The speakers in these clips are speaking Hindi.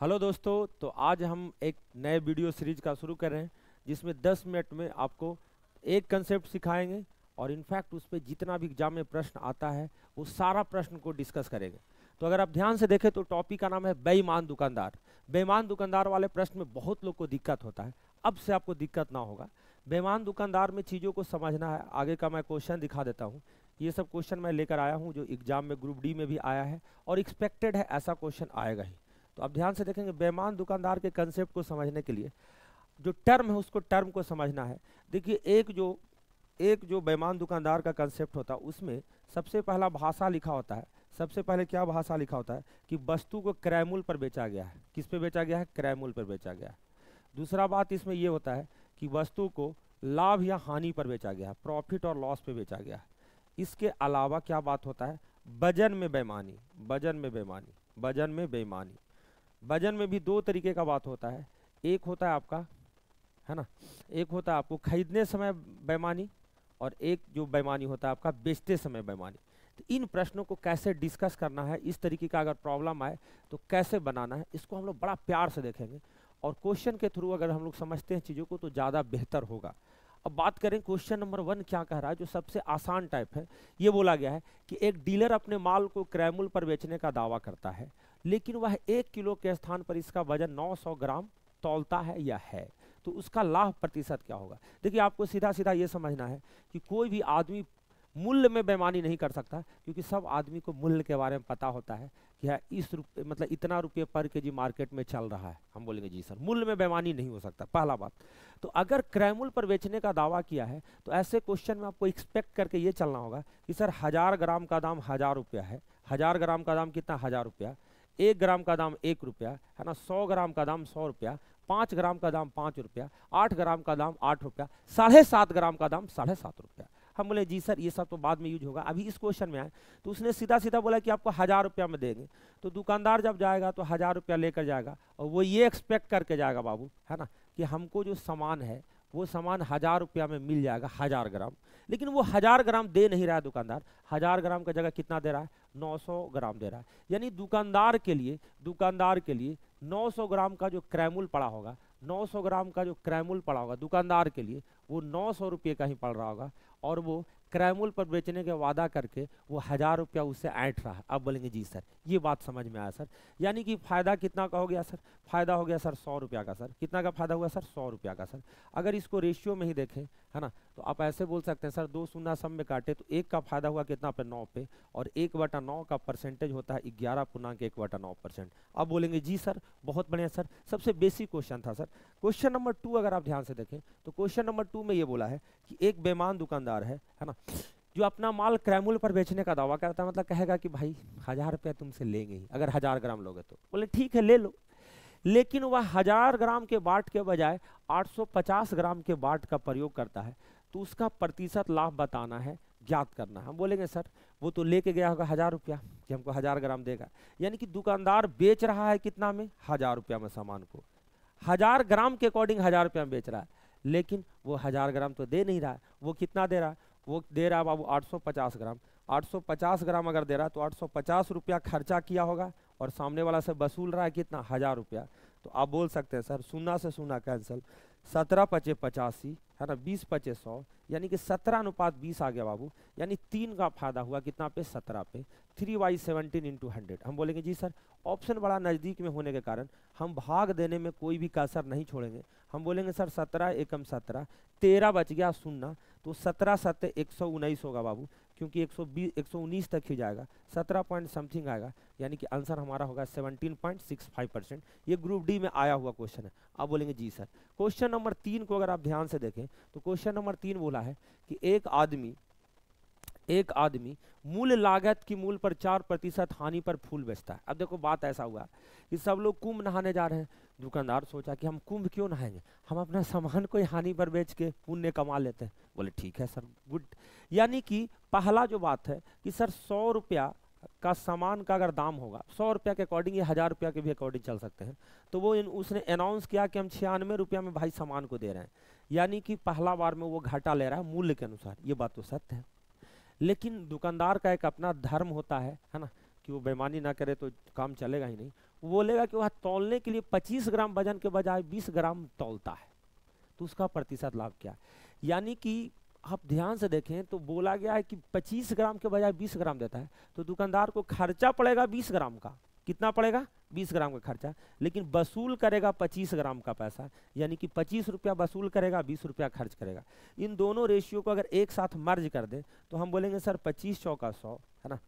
हेलो दोस्तों, तो आज हम एक नए वीडियो सीरीज का शुरू कर रहे हैं जिसमें 10 मिनट में आपको एक कंसेप्ट सिखाएंगे और इनफैक्ट उस पर जितना भी एग्जाम में प्रश्न आता है वो सारा प्रश्न को डिस्कस करेंगे। तो अगर आप ध्यान से देखें तो टॉपिक का नाम है बेईमान दुकानदार। बेईमान दुकानदार वाले प्रश्न में बहुत लोग को दिक्कत होता है, अब से आपको दिक्कत ना होगा। बेईमान दुकानदार में चीज़ों को समझना है। आगे का मैं क्वेश्चन दिखा देता हूँ। ये सब क्वेश्चन मैं लेकर आया हूँ जो एग्जाम में ग्रुप डी में भी आया है और एक्सपेक्टेड है ऐसा क्वेश्चन आएगा ही। तो आप ध्यान से देखेंगे, बेईमान दुकानदार के कंसेप्ट को समझने के लिए जो टर्म है उसको टर्म को समझना है। देखिए, एक जो बेईमान दुकानदार का कंसेप्ट होता है उसमें सबसे पहला भाषा लिखा होता है। सबसे पहले क्या भाषा लिखा होता है कि वस्तु को क्रय मूल्य पर बेचा गया है। किस पे बेचा गया है? क्रय मूल्य पर बेचा गया है। दूसरा बात इसमें ये होता है कि वस्तु को लाभ या हानि पर बेचा गया है, प्रॉफिट और लॉस पे बेचा गया है। इसके अलावा क्या बात होता है? वजन में बेईमानी। वजन में बेईमानी, वजन में बेईमानी। वजन में भी दो तरीके का बात होता है। एक होता है आपका, है ना, एक होता है आपको खरीदने समय बेईमानी और एक जो बेईमानी होता है आपका बेचते समय बेईमानी। तो इन प्रश्नों को कैसे डिस्कस करना है, इस तरीके का अगर प्रॉब्लम आए तो कैसे बनाना है, इसको हम लोग बड़ा प्यार से देखेंगे और क्वेश्चन के थ्रू अगर हम लोग समझते हैं चीज़ों को तो ज़्यादा बेहतर होगा। अब बात करें क्वेश्चन नंबर 1 क्या कह रहा है, जो सबसे आसान टाइप है। ये बोला गया है कि एक डीलर अपने माल को क्रय मूल्य पर बेचने का दावा करता है, लेकिन वह 1 किलो के स्थान पर इसका वजन 900 ग्राम तौलता है या है, तो उसका लाभ प्रतिशत क्या होगा। देखिए, आपको सीधा सीधा ये समझना है कि कोई भी आदमी मूल्य में बेईमानी नहीं कर सकता, क्योंकि सब आदमी को मूल्य के बारे में पता होता है कि हाँ, इस रुपये मतलब इतना रुपये पर केजी मार्केट में चल रहा है। हम बोलेंगे जी सर, मूल्य में बेईमानी नहीं हो सकता, पहला बात। तो अगर क्रय मूल्य पर बेचने का दावा किया है तो ऐसे क्वेश्चन में आपको एक्सपेक्ट करके ये चलना होगा कि सर 1000 ग्राम का दाम 1000 रुपया है। 1000 ग्राम का दाम कितना? 1000 रुपया। 1 ग्राम का दाम 1 रुपया, है ना। 100 ग्राम का दाम 100 रुपया। 5 ग्राम का दाम 5 रुपया। 8 ग्राम का दाम 8 रुपया। 7.5 ग्राम का दाम 7.5 रुपया। हम बोले जी सर ये सब तो बाद में यूज होगा, अभी इस क्वेश्चन में आए तो उसने सीधा सीधा बोला कि आपको 1000 रुपया में देंगे। तो दुकानदार जब जाएगा तो 1000 रुपया लेकर जाएगा और वो ये एक्सपेक्ट करके जाएगा बाबू, है ना, कि हमको जो सामान है वो सामान 1000 रुपया में मिल जाएगा, 1000 ग्राम। लेकिन वो 1000 ग्राम दे नहीं रहा है दुकानदार। 1000 ग्राम का जगह कितना दे रहा है? 900 ग्राम दे रहा है। यानी दुकानदार के लिए 900 ग्राम का जो क्रय मूल्य पड़ा होगा, 900 ग्राम का जो क्रय मूल्य पड़ा होगा दुकानदार के लिए, वो 900 रुपये का ही पड़ रहा होगा और वो क्रय मूल्य पर बेचने के वादा करके वो 1000 रुपया उससे ऐंठ रहा है। अब बोलेंगे जी सर ये बात समझ में आया सर, यानी कि फायदा कितना का हो गया सर? फायदा हो गया सर 100 रुपया का। सर कितना का फायदा हुआ सर? 100 रुपया का। सर अगर इसको रेशियो में ही देखें, है ना, तो आप ऐसे बोल सकते हैं सर 2 शून्य सम में काटे तो 1 का फायदा हुआ कितना पे? 9 पे, और 1/9 का परसेंटेज होता है 11.1/9%। अब बोलेंगे जी सर बहुत बढ़िया सर, सबसे बेसिक क्वेश्चन था सर। क्वेश्चन नंबर 2 अगर आप ध्यान से देखें तो क्वेश्चन नंबर 2 में ये बोला है कि एक बेईमान दुकानदार है ना, जो अपना माल क्रय मूल्य पर बेचने का दावा करता है। मतलब कहेगा कि भाई 1000 रुपया तुमसे लेंगे ही अगर 1000 ग्राम लोगे तो। बोले ठीक है ले लो, लेकिन वह 1000 ग्राम के बाट के बजाय 850 ग्राम के बाट का प्रयोग करता है, तो उसका प्रतिशत लाभ बताना है, ज्ञात करना है। हम बोलेंगे सर वो तो लेके गया होगा 1000 रुपया कि हमको 1000 ग्राम देगा, यानी कि दुकानदार बेच रहा है कितना में? 1000 रुपया में सामान को, 1000 ग्राम के अकॉर्डिंग 1000 रुपया में बेच रहा है, लेकिन वो 1000 ग्राम तो दे नहीं रहा है। वो कितना दे रहा है? वो दे रहा है बाबू 850 ग्राम। 850 ग्राम अगर दे रहा है तो 850 रुपया खर्चा किया होगा और सामने वाला से वसूल रहा है कितना? 1000 रुपया। तो आप बोल सकते हैं सर शून्य से शून्य कैंसिल, 17 पचे 85, है ना, 20 पचे 100, यानी कि 17:20 आ गया बाबू। यानी 3 का फायदा हुआ कितना पे? 17 पे। 3/17 इंटू 100। हम बोलेंगे जी सर ऑप्शन बड़ा नज़दीक में होने के कारण हम भाग देने में कोई भी कसर नहीं छोड़ेंगे। हम बोलेंगे सर 17 एकम 17, 13 बच गया शून्य, तो 17 7 119 होगा बाबू, क्योंकि 119 तक ही जाएगा, 17 पॉइंट समथिंग आएगा, यानी कि आंसर हमारा होगा 17.65%। ये ग्रुप डी में आया हुआ क्वेश्चन है। आप बोलेंगे जी सर। क्वेश्चन नंबर 3 को अगर आप ध्यान से देखें तो क्वेश्चन नंबर 3 बोला है कि एक आदमी मूल लागत की मूल पर 4% हानि पर फूल बेचता है। अब देखो बात ऐसा हुआ कि सब लोग कुंभ नहाने जा रहे हैं। दुकानदार सोचा कि हम कुंभ क्यों नहाएंगे, हम अपना सामान को हानि पर बेच के पुण्य कमा लेते हैं। बोले ठीक है सर, गुड। यानी कि पहला जो बात है कि सर 100 रुपया का सामान का अगर दाम होगा 100 रुपया के अकॉर्डिंग, ये 1000 रुपया के भी अकॉर्डिंग चल सकते हैं, तो वो उसने अनाउंस किया कि हम 96 रुपया में भाई सामान को दे रहे हैं, यानी कि पहला बार में वो घाटा ले रहा है मूल्य के अनुसार। ये बात तो सत्य है, लेकिन दुकानदार का एक अपना धर्म होता है ना, कि वो बेईमानी ना करे तो काम चलेगा ही नहीं। वो बोलेगा कि वह तौलने के लिए 25 ग्राम वजन के बजाय 20 ग्राम तौलता है, तो उसका प्रतिशत लाभ क्या है। यानी कि आप ध्यान से देखें तो बोला गया है कि 25 ग्राम के बजाय 20 ग्राम देता है, तो दुकानदार को खर्चा पड़ेगा 20 ग्राम का। कितना पड़ेगा? 20 ग्राम का खर्चा, लेकिन वसूल करेगा 25 ग्राम का पैसा, यानी कि 25 रुपया वसूल करेगा, 20 रुपया खर्च करेगा। इन दोनों रेशियो को अगर एक साथ मर्ज कर दे तो हम बोलेंगे सर 25 चौका 100 है ना,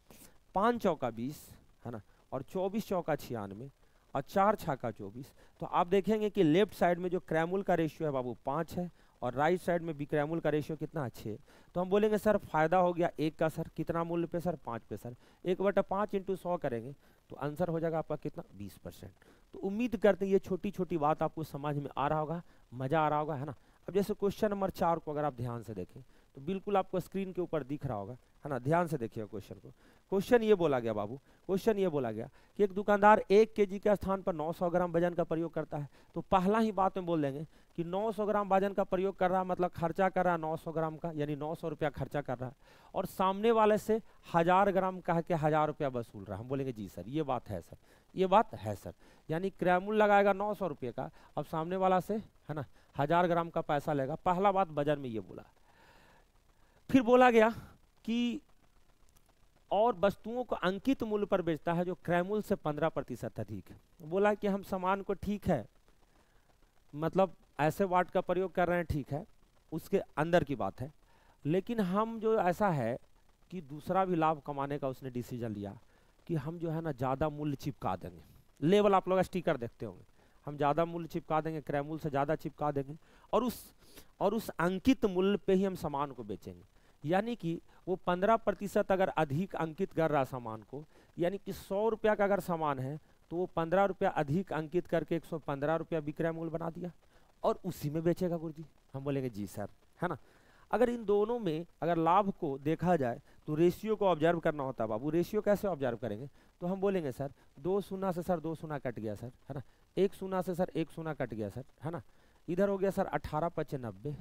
5 चौका 20 है ना, और 24 चौका 96 और 4 छक्का 24। तो आप देखेंगे कि लेफ्ट साइड में जो क्रैमुल का रेशियो है बाबू 5 है, और राइट साइड में विक्रैमुल का रेशियो कितना है 6। तो हम बोलेंगे सर फायदा हो गया 1 का सर, कितना मूल्य पे सर 5 पे सर, 1/5 इंटू 100 करेंगे तो आंसर हो जाएगा आपका कितना 20%। तो उम्मीद करते हैं ये छोटी छोटी बात आपको समझ में आ रहा होगा, मजा आ रहा होगा, है ना। अब जैसे क्वेश्चन नंबर 4 को अगर आप ध्यान से देखें तो बिल्कुल आपको स्क्रीन के ऊपर दिख रहा होगा, है ना, ध्यान से देखिए क्वेश्चन को। क्वेश्चन ये बोला गया बाबू, क्वेश्चन ये बोला गया कि एक दुकानदार 1 केजी के स्थान पर 900 ग्राम वजन का प्रयोग करता है। तो पहला ही बात में बोल देंगे कि 900 ग्राम वजन का प्रयोग कर रहा है, मतलब खर्चा कर रहा है 900 ग्राम का, यानी 900 रुपया खर्चा कर रहा है, और सामने वाले से 1000 ग्राम कह के 1000 रुपया वसूल रहा है। हम बोलेंगे जी सर ये बात है सर, ये बात है सर, यानी क्रैमुल लगाएगा 900 रुपये का, अब सामने वाला से है ना 1000 ग्राम का पैसा लेगा। पहला बात वजन में ये बोला। फिर बोला गया कि और वस्तुओं को अंकित मूल्य पर बेचता है जो क्रैमुल से 15% अधिक है। बोला कि हम सामान को ठीक है, मतलब ऐसे वाट का प्रयोग कर रहे हैं, ठीक है, उसके अंदर की बात है, लेकिन हम जो ऐसा है कि दूसरा भी लाभ कमाने का उसने डिसीजन लिया कि हम जो है ना ज़्यादा मूल्य चिपका देंगे। लेवल आप लोग स्टिकर देखते होंगे, हम ज़्यादा मूल्य चिपका देंगे, क्रैमुल से ज़्यादा चिपका देंगे, और उस अंकित मूल्य पे ही हम सामान को बेचेंगे। यानी कि वो 15% अगर अधिक अंकित कर रहा सामान को, यानी कि 100 रुपया का अगर सामान है तो वो 15 रुपया अधिक अंकित करके 115 रुपया विक्रय मूल्य बना दिया और उसी में बेचेगा गुरुजी। हम बोलेंगे जी सर, है ना। अगर इन दोनों में अगर लाभ को देखा जाए तो रेशियो को ऑब्जर्व करना होता है बाबू। रेशियो कैसे ऑब्जर्व करेंगे? तो हम बोलेंगे सर 2 शून्य से सर 2 शून्य कट गया सर, है ना, 1 शून्य से सर 1 शून्य कट गया सर, है ना, इधर हो गया सर 18 पचे 90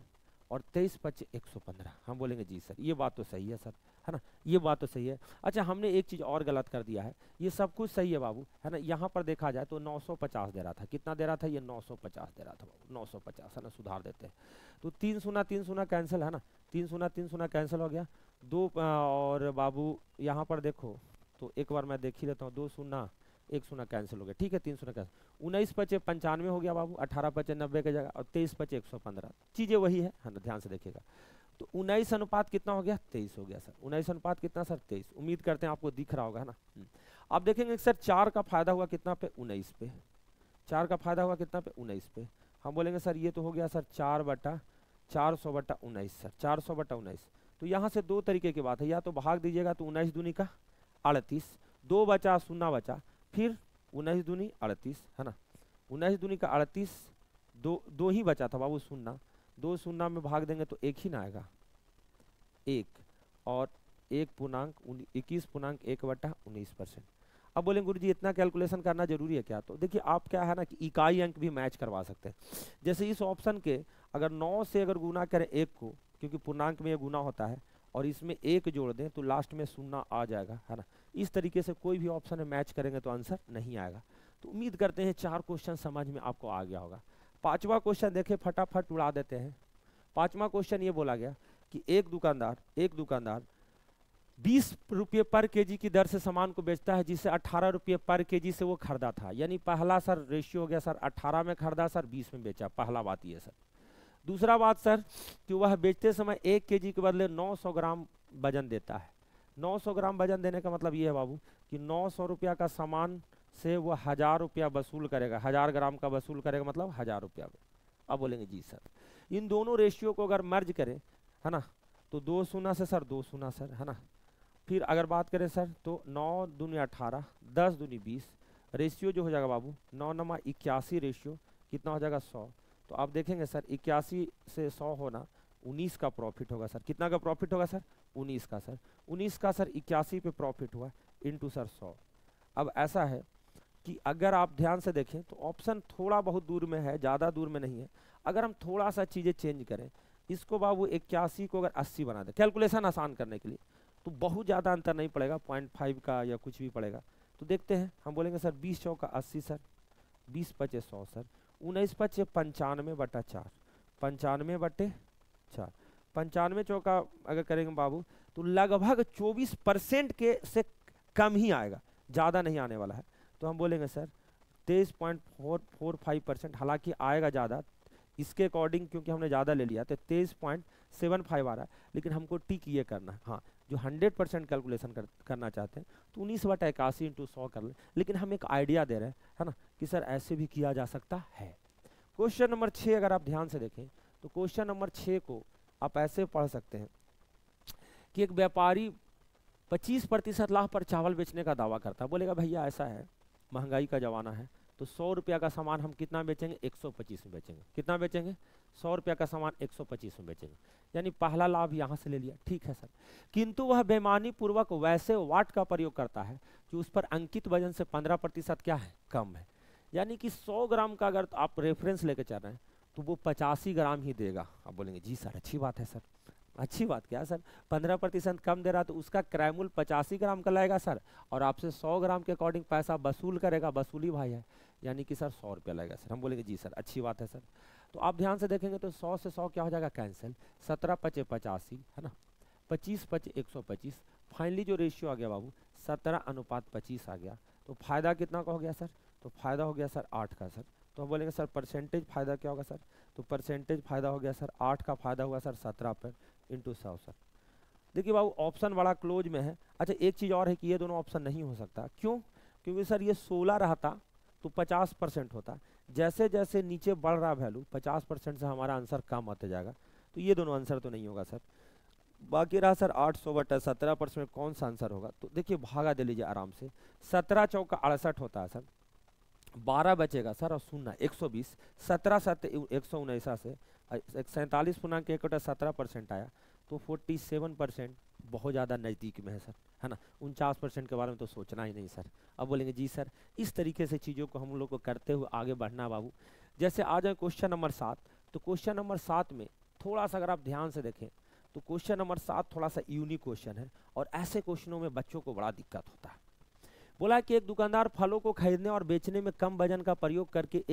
और 23 पचे 115। हम बोलेंगे जी सर ये बात तो सही है सर, है ना, ये बात तो सही है। अच्छा हमने एक चीज़ और गलत कर दिया है, ये सब कुछ सही है बाबू, है ना। यहाँ पर देखा जाए तो 950 दे रहा था, कितना दे रहा था ये 950 दे रहा था बाबू, 950, है ना, सुधार देते हैं तो 3 शून्य कैंसिल, है ना, 3 शून्य कैंसिल हो गया, 2 और बाबू यहाँ पर देखो तो एक बार मैं देख ही लेता हूँ, 2 शून्य 1 शून्य कैंसिल हो गया, ठीक है, 3 शून्य कैंसिल, 19 पचे 95 हो गया बाबू, 18 पचे 90 की जगह, और 23 पचे 115, चीज़ें वही है ना, ध्यान से देखिएगा। तो 19 अनुपात कितना हो गया 23 हो गया सर, 19 अनुपात कितना सर 23। उम्मीद करते हैं आपको दिख रहा होगा, है ना। आप देखेंगे सर 4 का फायदा हुआ कितना पे 19 पे, 4 का फायदा हुआ कितना पे 19 पे। हम बोलेंगे सर ये तो हो गया सर 4/400/19 सर, 400/19। तो यहाँ से 2 तरीके की बात है, या तो भाग दीजिएगा तो 19 दूनी का 38, 2 बचा 0 बचा, फिर 19 दूनी 38, है ना, 19 दूनी का 38, 2 ही बचा था बाबू, 0, 2 शून्य में भाग देंगे तो 1 ही ना आएगा, 1 और 21.1/19%। अब बोलेंगे गुरुजी इतना कैलकुलेशन करना जरूरी है क्या? तो देखिए आप क्या है ना कि इकाई अंक भी मैच करवा सकते हैं। जैसे इस ऑप्शन के अगर 9 से अगर गुना करें 1 को, क्योंकि पूर्णांक में ये गुना होता है, और इसमें 1 जोड़ दें तो लास्ट में 0 आ जाएगा, है ना। इस तरीके से कोई भी ऑप्शन में मैच करेंगे तो आंसर नहीं आएगा। तो उम्मीद करते हैं 4 क्वेश्चन समझ में आपको आ गया होगा। 5वां क्वेश्चन देखें, फटाफट उड़ा देते हैं। 5वां क्वेश्चन ये बोला गया कि एक दुकानदार 20 रुपये पर केजी की दर से सामान को बेचता है, जिसे 18 रुपये पर केजी से वो खरीदा था। यानी पहला सर रेशियो हो गया सर 18 में खरीदा सर 20 में बेचा, पहला बात ये सर। दूसरा बात सर कि वह बेचते समय 1 केजी के बदले 900 ग्राम वजन देता है। 900 ग्राम वजन देने का मतलब ये है बाबू कि 900 रुपया का सामान से वो 1000 रुपया वसूल करेगा, 1000 ग्राम का वसूल करेगा, मतलब 1000 रुपया। अब बोलेंगे जी सर इन दोनों रेशियो को अगर मर्ज करें, है ना, तो 2 शून्य से सर 2 शून्य सर, है ना। फिर अगर बात करें सर तो 9 दूनी 18, 10 दूनी 20, रेशियो जो हो जाएगा बाबू 9 नमा 81 रेशियो कितना हो जाएगा 100। तो आप देखेंगे सर 81 से 100 होना 19 का प्रॉफिट होगा सर। कितना का प्रॉफिट होगा सर 19 का सर, 19 का सर 81 पे प्रॉफिट हुआ इंटू सर 100। अब ऐसा है कि अगर आप ध्यान से देखें तो ऑप्शन थोड़ा बहुत दूर में है, ज़्यादा दूर में नहीं है। अगर हम थोड़ा सा चीज़ें चेंज करें, इसको बाबू 81 को अगर 80 बना दें कैलकुलेशन आसान करने के लिए, तो बहुत ज़्यादा अंतर नहीं पड़ेगा, 0.5 का या कुछ भी पड़ेगा। तो देखते हैं, हम बोलेंगे सर 20 चौका 80 सर, 20 पचे 100 सर, 19 पचे 95/4, 95/4, 95 चौका अगर करेंगे बाबू तो लगभग 24% के से कम ही आएगा, ज़्यादा नहीं आने वाला है। तो हम बोलेंगे सर 23.445%, हालांकि आएगा ज़्यादा इसके अकॉर्डिंग, क्योंकि हमने ज़्यादा ले लिया तो 23.75 आ रहा है, लेकिन हमको टिक ये करना है। हाँ, जो 100% कैलकुलेशन करना चाहते हैं तो 19/81 इंटू 100 कर लें, लेकिन हम एक आइडिया दे रहे हैं, है ना, कि सर ऐसे भी किया जा सकता है। क्वेश्चन नंबर 6 अगर आप ध्यान से देखें तो क्वेश्चन नंबर 6 को आप ऐसे पढ़ सकते हैं कि एक व्यापारी 25% लाभ पर चावल बेचने का दावा करता है। बोलेगा भैया ऐसा है, महंगाई का जमाना है, तो 100 रुपया का सामान हम कितना बेचेंगे, 125 में बेचेंगे। कितना बेचेंगे, 100 रुपया का सामान 125 में बेचेंगे, यानी पहला लाभ यहाँ से ले लिया, ठीक है सर। किंतु वह बेईमानी पूर्वक वैसे वाट का प्रयोग करता है जो उस पर अंकित वजन से 15% क्या है, कम है। यानी कि 100 ग्राम का अगर आप रेफरेंस लेके चल रहे हैं तो वो 85 ग्राम ही देगा। आप बोलेंगे जी सर अच्छी बात है सर, अच्छी बात क्या सर, 15% कम दे रहा तो उसका क्रय मूल्य 85 ग्राम का लाएगा सर, और आपसे 100 ग्राम के अकॉर्डिंग पैसा वसूल करेगा, वसूली भाई है, यानी कि सर 100 रुपया लगेगा सर। हम बोलेंगे जी सर अच्छी बात है सर। तो आप ध्यान से देखेंगे तो 100 से 100 क्या हो जाएगा, कैंसिल, 17 पचे 85 है ना, 25 पचे 125, फाइनली जो रेशियो आ गया बाबू 17:25 आ गया। तो फायदा कितना का हो गया सर, तो फायदा हो गया सर 8 का सर। तो हम बोलेंगे सर परसेंटेज फायदा क्या होगा सर, तो परसेंटेज फायदा हो गया सर 8 का फायदा हुआ सर 17 पर इंटू 100 सर। देखिए बाबू ऑप्शन बड़ा क्लोज में है। अच्छा एक चीज़ और है कि ये दोनों ऑप्शन नहीं हो सकता, क्यों, क्योंकि सर ये 16 रहता तो 50% होता, जैसे जैसे नीचे बढ़ रहा वैल्यू 50% से हमारा आंसर कम आते जाएगा, तो ये दोनों आंसर तो नहीं होगा सर। बाकी रहा सर 800/17% में कौन सा आंसर होगा, तो देखिए भागा दे लीजिए आराम से, 17 चौका 68 होता है सर, 12 बचेगा सर और 0 120, 17 7 119 से 47.1 आया, तो 47% बहुत ज़्यादा नज़दीक में है सर, है ना। 49% के बारे में तो सोचना ही नहीं सर। अब बोलेंगे जी सर इस तरीके से चीज़ों को हम लोग को करते हुए आगे बढ़ना बाबू। जैसे आ जाए क्वेश्चन नंबर 7, तो क्वेश्चन नंबर 7 में थोड़ा सा अगर आप ध्यान से देखें तो क्वेश्चन नंबर 7 थोड़ा सा यूनिक क्वेश्चन है, और ऐसे क्वेश्चनों में बच्चों को बड़ा दिक्कत होता है। बोला कि एक दुकानदार फलों को खरीदने और बेचने में कम वजन का प्रयोग करके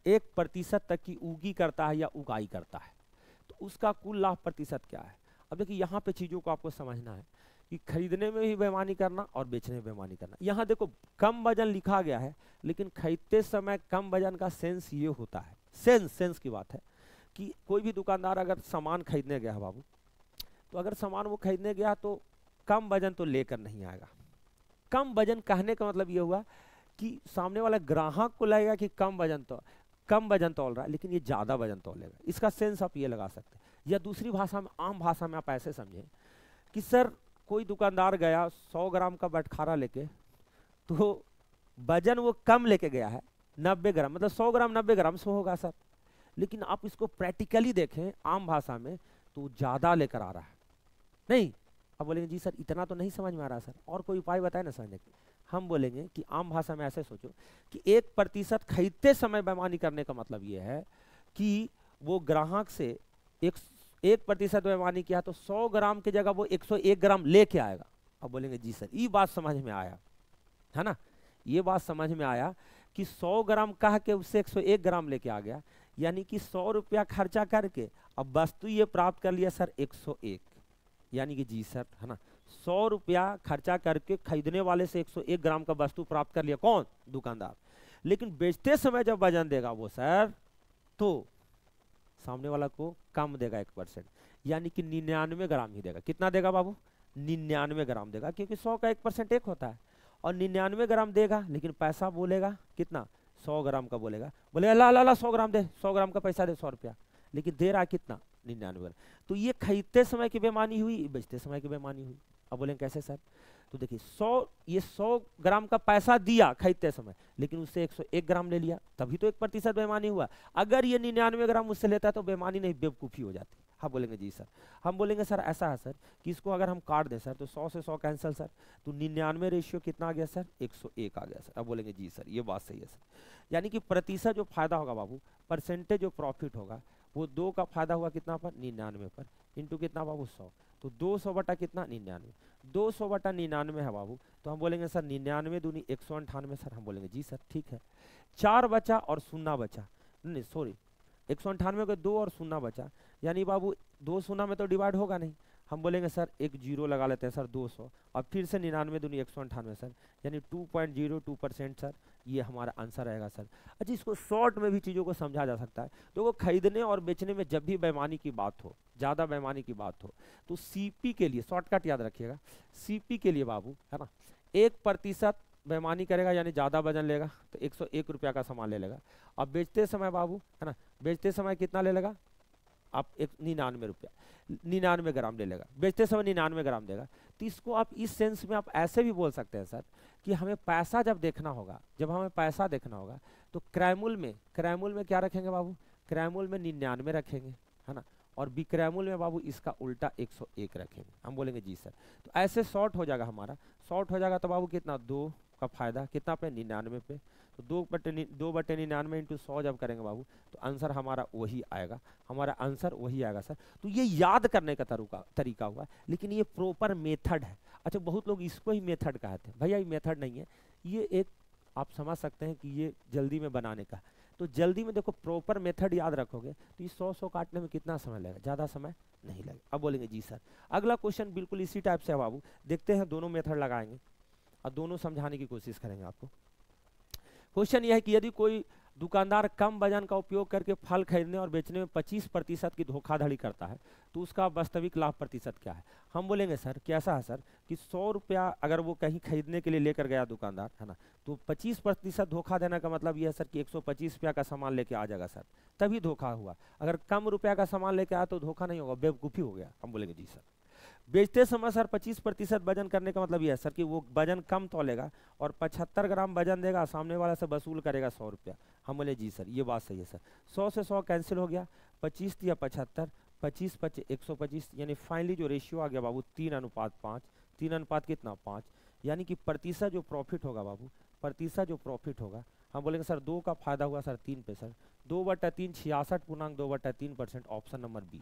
1% तक की उगी करता है या उगाई करता है, तो उसका कुल लाभ प्रतिशत क्या है। अब देखिए यहाँ पे चीज़ों को आपको समझना है कि खरीदने में भी बेईमानी करना और बेचने में बेईमानी करना। यहाँ देखो कम वजन लिखा गया है, लेकिन खरीदते समय कम वजन का सेंस ये होता है, सेंस की बात है कि कोई भी दुकानदार अगर सामान खरीदने गया है बाबू, तो अगर सामान वो खरीदने गया तो कम वजन तो लेकर नहीं आएगा। कम वजन कहने का मतलब ये हुआ कि सामने वाला ग्राहक को लगेगा कि कम वजन तोल रहा है, लेकिन ये ज़्यादा वजन तोलेगा। इसका सेंस आप ये लगा सकते हैं, या दूसरी भाषा में, आम भाषा में आप ऐसे समझें कि सर कोई दुकानदार गया 100 ग्राम का बटखारा लेके, तो वजन वो कम लेके गया है 90 ग्राम, मतलब 100 ग्राम 90 ग्राम से होगा सर, लेकिन आप इसको प्रैक्टिकली देखें आम भाषा में तो ज़्यादा लेकर आ रहा है नहीं। अब बोलेंगे जी सर इतना तो नहीं समझ में आ रहा सर, और कोई उपाय बताए ना समझने के। हम बोलेंगे कि आम भाषा में ऐसे सोचो कि 1% खरीदते समय बेईमानी करने का मतलब ये है कि वो ग्राहक से 1% बेईमानी किया तो 100 ग्राम की जगह वो 101 ग्राम लेके आएगा। अब बोलेंगे जी सर ये बात समझ में आया, है ना, ये बात समझ में आया कि 100 ग्राम कह के उससे 101 ग्राम लेके आ गया, यानी कि 100 रुपया खर्चा करके अब वस्तु ये प्राप्त कर लिया सर 101, यानी कि जी सर, है ना, 100 रुपया खर्चा करके खरीदने वाले से 101 ग्राम का वस्तु प्राप्त कर लिया कौन, दुकानदार। लेकिन बेचते समय जब वजन देगा वो सर, तो सामने वाला को कम देगा 1%, यानी कि 99 ग्राम ही देगा। कितना देगा बाबू, 99 ग्राम देगा, क्योंकि 100 का 1% 1 होता है, और 99 ग्राम देगा, लेकिन पैसा बोलेगा कितना, 100 ग्राम का बोलेगा। बोलेगा ला ला ला 100 ग्राम दे, 100 ग्राम का पैसा दे 100 रुपया, लेकिन दे रहा कितना, 99। तो ये खरीदते समय की बेईमानी हुई, बेचते समय की बेईमानी हुई। अब बोलेंगे कैसे सर, तो देखिए 100 ग्राम का पैसा दिया खरीदते समय, लेकिन उससे 101 ग्राम ले लिया, तभी तो 1% बेईमानी हुआ। अगर ये 99 ग्राम उससे लेता तो बेईमानी नहीं, बेवकूफ़ी हो जाती। हाँ बोलेंगे जी सर, हम बोलेंगे सर ऐसा है सर कि इसको अगर हम काट दें सर तो 100 से 100 कैंसिल सर, तो 99 रेशियो कितना आ गया सर, 101 आ गया सर। अब बोलेंगे जी सर ये बात सही है सर, यानी कि प्रतिशत जो फायदा होगा बाबू, परसेंटेज जो प्रॉफिट होगा वो 2 का फायदा हुआ कितना पर 99 पर, इंटू कितना बाबू 100, तो 200 बटा कितना 99, 200 बटा 99 है बाबू। तो हम बोलेंगे सर 99 दूनी 198 सर, हम बोलेंगे जी सर ठीक है। 4 बचा और 0 बचा, नहीं सॉरी 198 को 2 और 0 बचा, यानी बाबू 2 0 में तो डिवाइड होगा नहीं, हम बोलेंगे सर एक जीरो लगा लेते हैं सर 200, और फिर से 99 दूनी 198 सर, यानी 2.02% सर, ये हमारा आंसर रहेगा सर। अच्छा इसको शॉर्ट में भी चीज़ों को समझा जा सकता है। देखो खरीदने और बेचने में जब भी बेईमानी की बात हो, ज़्यादा बेईमानी की बात हो, तो सीपी के लिए शॉर्टकट याद रखिएगा, सीपी के लिए बाबू है ना 1% बेईमानी करेगा यानी ज़्यादा वजन लेगा तो 101 रुपया का सामान ले लेगा। अब बेचते समय बाबू है ना, बेचते समय कितना ले लेगा आप 99 रुपया 99 ग्राम ले लेगा, बेचते समय 99 ग्राम देगा। तो इसको आप इस सेंस में आप ऐसे भी बोल सकते हैं सर कि हमें पैसा जब देखना होगा, जब हमें पैसा देखना होगा तो क्रैमुल में क्या रखेंगे बाबू, क्रैमुल में 99 रखेंगे है ना, और बिक्रैमुल में बाबू इसका उल्टा 101 रखेंगे, हम बोलेंगे जी सर। तो ऐसे शॉर्ट हो जाएगा हमारा, शॉर्ट हो जाएगा तो बाबू कितना 2 का फायदा कितना पे 99 पे, तो 2/99 इंटू 100 जब करेंगे बाबू तो आंसर हमारा वही आएगा, हमारा आंसर वही आएगा सर। तो ये याद करने का तरीका हुआ, लेकिन ये प्रॉपर मेथड है। अच्छा बहुत लोग इसको ही मेथड कहते हैं, भैया ये मेथड नहीं है, ये एक आप समझ सकते हैं कि ये जल्दी में बनाने का। तो जल्दी में देखो प्रॉपर मेथड याद रखोगे तो ये 100 काटने में कितना समय लगेगा, ज़्यादा समय नहीं लगेगा। अब बोलेंगे जी सर। अगला क्वेश्चन बिल्कुल इसी टाइप से है बाबू, देखते हैं, दोनों मेथड लगाएंगे और दोनों समझाने की कोशिश करेंगे आपको। क्वेश्चन यह है कि यदि कोई दुकानदार कम वजन का उपयोग करके फल खरीदने और बेचने में 25% की धोखाधड़ी करता है तो उसका वास्तविक लाभ प्रतिशत क्या है। हम बोलेंगे सर कैसा है सर कि 100 रुपया अगर वो कहीं खरीदने के लिए लेकर गया दुकानदार है ना, तो 25% धोखा देने का मतलब यह है सर कि 125 रुपया का सामान लेके आ जाएगा सर, तभी धोखा हुआ। अगर कम रुपया का सामान लेके आया तो धोखा नहीं होगा, बेवकूफ़ी हो गया। हम बोलेंगे जी सर। बेचते समय सर 25% वजन करने का मतलब यह है सर कि वो वजन कम तोलेगा और 75 ग्राम वजन देगा, सामने वाला से वसूल करेगा 100 रुपया। हम बोले जी सर ये बात सही है सर। 100 से 100 कैंसिल हो गया, 25 या 75, 25 25 125, यानी फाइनली जो रेशियो आ गया बाबू 3:5, 3 कितना 5, यानी कि प्रतिशत जो प्रॉफिट होगा बाबू, प्रतिशत जो प्रॉफिट होगा, हम बोलेंगे सर 2 का फायदा हुआ सर 3 पे सर, 2/3 66.2/3%, ऑप्शन नंबर बी।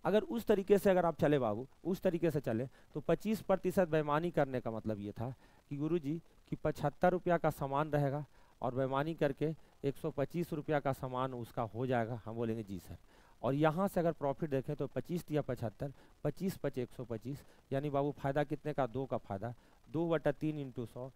अगर उस तरीके से अगर आप चले बाबू, उस तरीके से चले तो 25% बेईमानी करने का मतलब ये था कि गुरुजी कि 75 रुपया का सामान रहेगा और बेईमानी करके 125 रुपया का सामान उसका हो जाएगा। हम बोलेंगे जी सर। और यहाँ से अगर प्रॉफिट देखें तो 25 या 75, 25 × 125, यानी बाबू फायदा कितने का 2 का फायदा, 2/3 इंटू 100,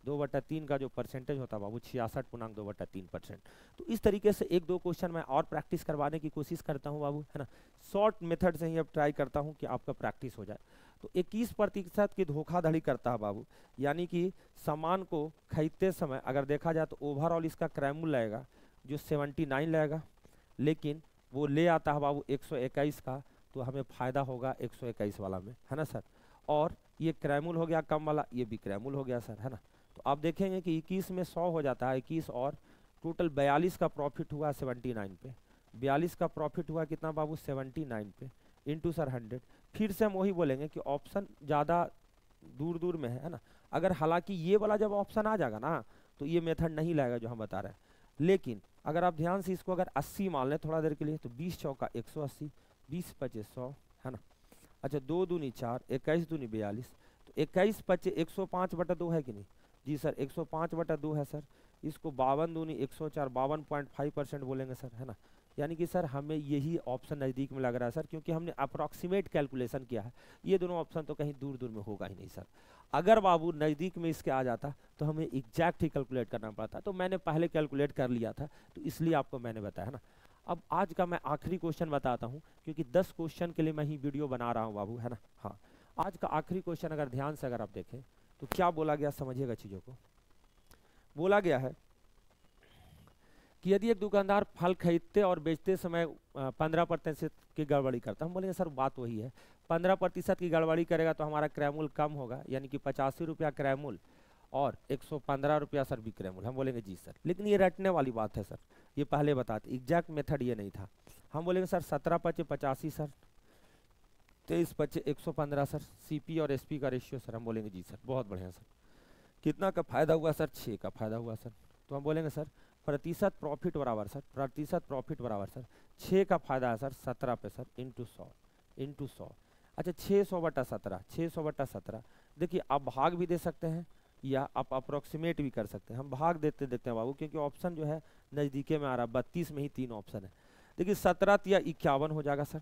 2/3 का जो परसेंटेज होता है बाबू 66.2/3%। तो इस तरीके से 1-2 क्वेश्चन मैं और प्रैक्टिस करवाने की कोशिश करता हूँ बाबू है ना, शॉर्ट मेथड से ही अब ट्राई करता हूँ कि आपका प्रैक्टिस हो जाए। तो 21% की धोखाधड़ी करता है बाबू, यानी कि सामान को खरीदते समय अगर देखा जाए तो ओवरऑल इसका क्रय मूल्य लगेगा जो 79 लगेगा, लेकिन वो ले आता है बाबू 121 का, तो हमें फ़ायदा होगा 121 वाला में है ना सर। और ये क्रय मूल्य हो गया कम वाला, ये भी क्रय मूल्य हो गया सर है ना। तो आप देखेंगे कि 21 में 100 हो जाता है, 21 और टोटल 42 का प्रॉफिट हुआ 79 पे, 42 का प्रॉफिट हुआ कितना बाबू 79 पे इंटू सर 100। फिर से हम वही बोलेंगे कि ऑप्शन ज़्यादा दूर दूर में है ना, अगर हालांकि ये वाला जब ऑप्शन आ जाएगा ना तो ये मेथड नहीं लगेगा जो हम बता रहे हैं, लेकिन अगर आप ध्यान से इसको अगर 80 मान लें थोड़ा देर के लिए तो 20 चौका 180, 20 25 100 है ना। अच्छा 2 दूनी 4, 21 दूनी 42, तो 21 25 105/2 है कि नहीं जी सर, 105/2 है सर। इसको 52 दूनी 104, 52.5% बोलेंगे सर है ना। यानी कि सर हमें यही ऑप्शन नज़दीक में लग रहा है सर, क्योंकि हमने अप्रॉक्सीमेट कैलकुलेशन किया है, ये दोनों ऑप्शन तो कहीं दूर दूर में होगा ही नहीं सर। अगर बाबू नज़दीक में इसके आ जाता तो हमें एग्जैक्ट ही कैलकुलेट करना पड़ता, तो मैंने पहले कैलकुलेट कर लिया था, तो इसलिए आपको मैंने बताया है ना। अब आज का मैं आखिरी क्वेश्चन बताता हूँ, क्योंकि 10 क्वेश्चन के लिए मैं ही वीडियो बना रहा हूँ बाबू है ना। हाँ आज का आखिरी क्वेश्चन अगर ध्यान से अगर आप देखें तो क्या बोला गया, समझिएगा चीज़ों को। बोला गया है कि यदि एक दुकानदार फल खरीदते और बेचते समय 15% की गड़बड़ी करता, हम बोलेंगे सर बात वही है, 15% की गड़बड़ी करेगा तो हमारा क्रय मूल्य कम होगा, यानी कि 85 रुपया क्रय मूल्य और 115 रुपया सर विक्रय मूल्य। हम बोलेंगे जी सर, लेकिन ये रटने वाली बात है सर, ये पहले बताते, एग्जैक्ट मेथड ये नहीं था। हम बोलेंगे सर 17 × 85 सर, 23 × 115 सर, सीपी और एसपी का रेशियो सर। हम बोलेंगे जी सर बहुत बढ़िया सर। कितना का फायदा हुआ सर, 6 का फायदा हुआ सर। तो हम बोलेंगे सर प्रतिशत प्रॉफिट बराबर सर, प्रतिशत प्रॉफिट बराबर सर 6 का फायदा है सर 17 पे सर, इंटू 100। अच्छा 600/17, 600/17 देखिए आप भाग भी दे सकते हैं या आप अप्रोक्सीमेट भी कर सकते हैं। हम भाग देते देखते हैं बाबू, क्योंकि ऑप्शन जो है नज़दीके में आ रहा है, 32 में ही 3 ऑप्शन है। देखिए 17 या 51 हो जाएगा सर,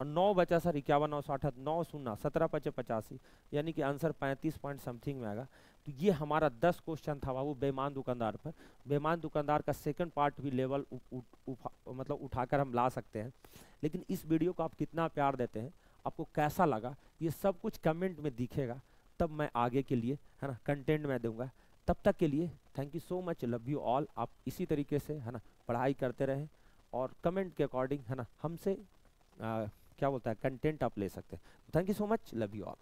और 9 बचा सर 51, 9 60, 9 शून्य 17 पचे 85, यानी कि आंसर 35 पॉइंट समथिंग में आएगा। तो ये हमारा 10 क्वेश्चन था बाबू बेईमान दुकानदार पर। बेईमान दुकानदार का सेकंड पार्ट भी लेवल मतलब उठाकर हम ला सकते हैं। लेकिन इस वीडियो को आप कितना प्यार देते हैं, आपको कैसा लगा, ये सब कुछ कमेंट में दिखेगा, तब मैं आगे के लिए है ना कंटेंट में दूंगा। तब तक के लिए thank you so much, love you all. आप इसी तरीके से है ना पढ़ाई करते रहें और कमेंट के अकॉर्डिंग है ना हमसे क्या बोलता है कंटेंट आप ले सकते हैं। Thank you so much, love you all.